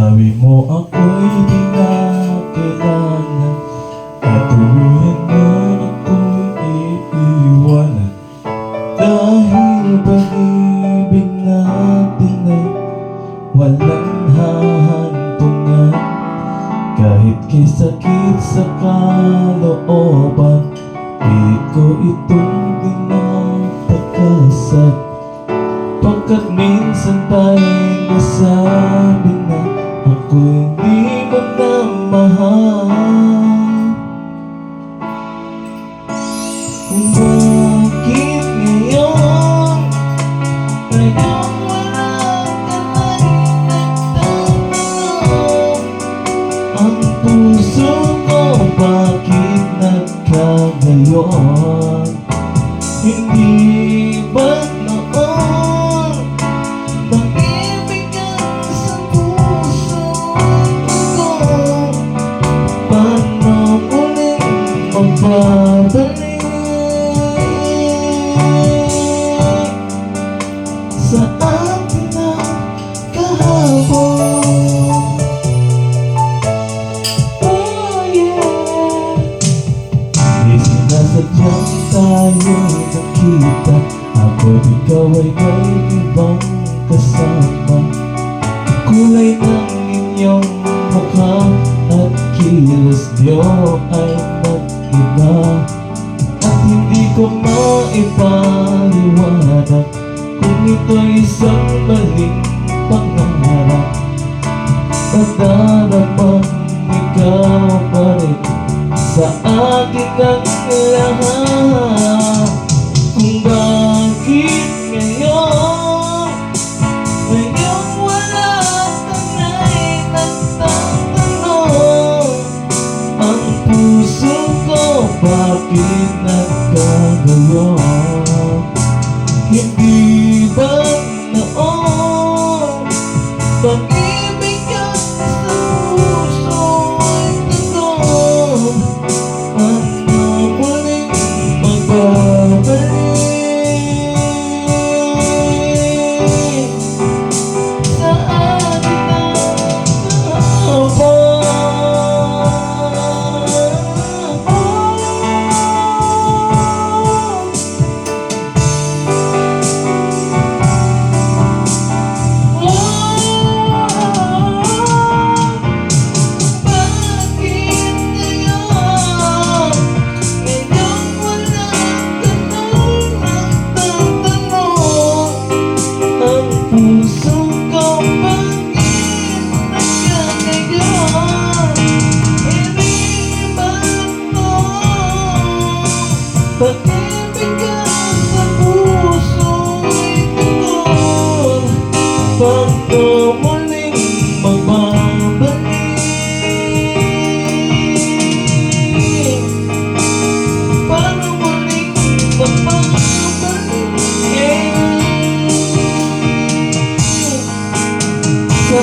Sabi mo ako'y di na kailangan, at tuluyan mo ako'y iiwanan. Dahil pag-ibig natin ay walang hahantungan. Kahit kay sakit sa kalooban, pilit ko itong dinapagkasat. Pagkat minsan tayong nasabi na ako'y di mo na mahal. Kung bakit ngayon wala ka nang nagtatanong, ang puso ko bakit nagkagayon? Hindi ba't noon pag-ibig ang sa puso ko? Paano muling magbabalik sa atin na kahapon? Oh yeah, di sinasadyang tayo'y nakita, ako't ikaw ay may ibang kasama. Kulay ng inyong mukha at kilos niyo ay nag-iba, at hindi ko maipaliwanag kung ito'y isang maling pangarap. Pagdaramang ikaw pa rin sa akin ang lahat. Kung bakit ngayon wala ka na'y nagtatanong, ang puso ko bakit nagkagayon? Hindi ba noon pag-ibig ka sa puso ay totoo? Ano muling magbabalik sa atin na kahapon? Pag-ibig ka sa puso ay totoo. Paano muling magbabalik? Paano muling magbabalik sa